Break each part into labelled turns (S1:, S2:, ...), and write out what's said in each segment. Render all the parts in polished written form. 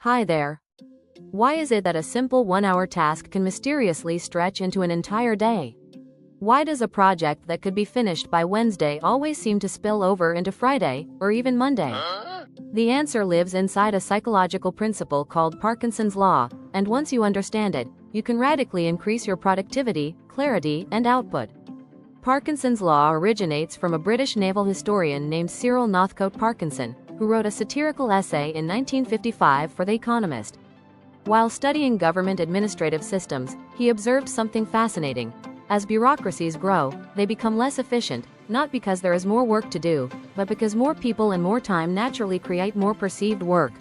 S1: Hi there. Why is it that a simple 1-hour task can mysteriously stretch into an entire day? Why does a project that could be finished by Wednesday always seem to spill over into Friday, or even Monday? The answer lives inside a psychological principle called Parkinson's law, and once you understand it, you can radically increase your productivity, clarity, and output. Parkinson's law originates from a British naval historian named Cyril Northcote Parkinson, who wrote a satirical essay in 1955 for The Economist. While studying government administrative systems, he observed something fascinating. As bureaucracies grow, they become less efficient, not because there is more work to do, but because more people and more time naturally create more perceived work.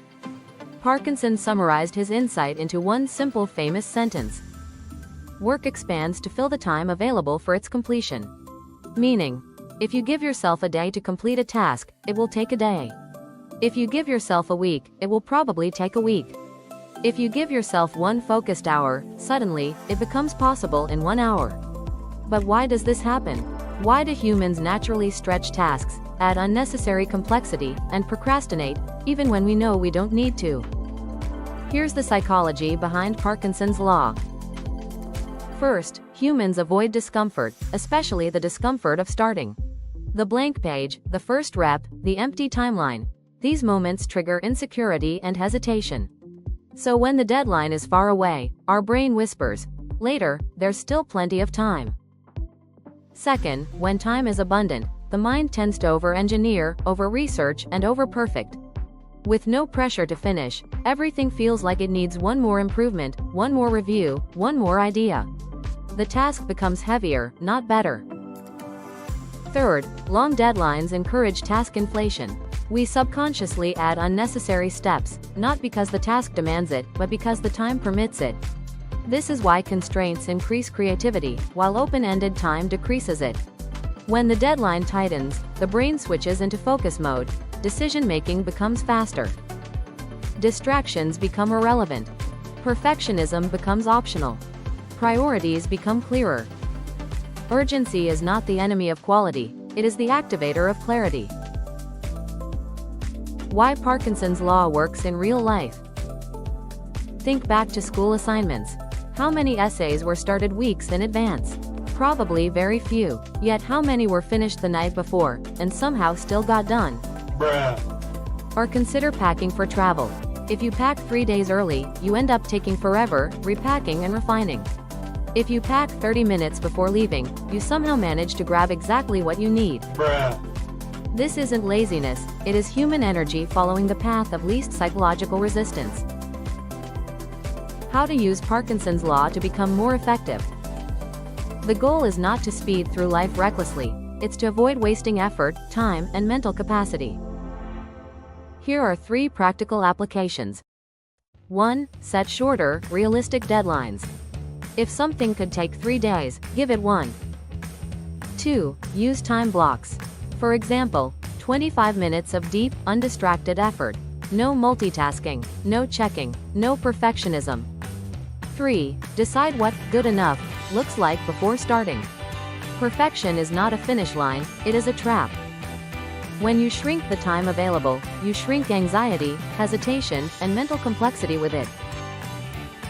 S1: Parkinson summarized his insight into one simple famous sentence. Work expands to fill the time available for its completion. Meaning, if you give yourself a day to complete a task, it will take a day. If you give yourself a week, it will probably take a week. If you give yourself one focused hour, suddenly, it becomes possible in 1 hour. But why does this happen? Why do humans naturally stretch tasks, add unnecessary complexity, and procrastinate, even when we know we don't need to? Here's the psychology behind Parkinson's law. First, humans avoid discomfort, especially the discomfort of starting. The blank page, the first rep, the empty timeline. These moments trigger insecurity and hesitation. So when the deadline is far away, our brain whispers, "Later, there's still plenty of time." Second, when time is abundant, the mind tends to over-engineer, over-research, and over-perfect. With no pressure to finish, everything feels like it needs one more improvement, one more review, one more idea. The task becomes heavier, not better. Third, long deadlines encourage task inflation. We subconsciously add unnecessary steps, not because the task demands it, but because the time permits it. This is why constraints increase creativity, while open-ended time decreases it. When the deadline tightens, the brain switches into focus mode, decision-making becomes faster. Distractions become irrelevant. Perfectionism becomes optional. Priorities become clearer. Urgency is not the enemy of quality, it is the activator of clarity. Why Parkinson's law works in real life. Think back to school assignments. How many essays were started weeks in advance? Probably very few. Yet how many were finished the night before, and somehow still got done?
S2: Bruh.
S1: Or consider packing for travel. If you pack 3 days early, you end up taking forever, repacking and refining. If you pack 30 minutes before leaving, you somehow manage to grab exactly what you need.
S2: Bruh.
S1: This isn't laziness, it is human energy following the path of least psychological resistance. How to use Parkinson's law to become more effective. The goal is not to speed through life recklessly, it's to avoid wasting effort, time, and mental capacity. Here are 3 practical applications. 1. Set shorter, realistic deadlines. If something could take 3 days, give it 1. 2. Use time blocks. For example, 25 minutes of deep, undistracted effort. No multitasking, no checking, no perfectionism. 3. Decide what good enough looks like before starting. Perfection is not a finish line, it is a trap. When you shrink the time available, you shrink anxiety, hesitation, and mental complexity with it.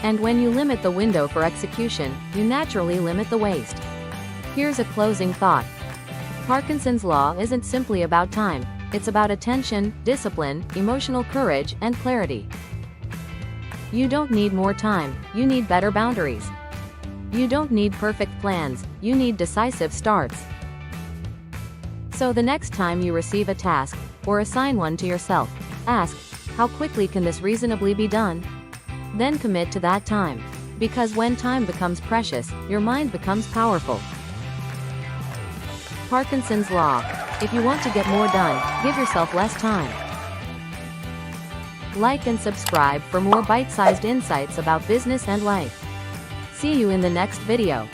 S1: And when you limit the window for execution, you naturally limit the waste. Here's a closing thought. Parkinson's law isn't simply about time, it's about attention, discipline, emotional courage, and clarity. You don't need more time, you need better boundaries. You don't need perfect plans, you need decisive starts. So the next time you receive a task, or assign one to yourself, ask, how quickly can this reasonably be done? Then commit to that time. Because when time becomes precious, your mind becomes powerful. Parkinson's law. If you want to get more done, give yourself less time. Like and subscribe for more bite-sized insights about business and life. See you in the next video.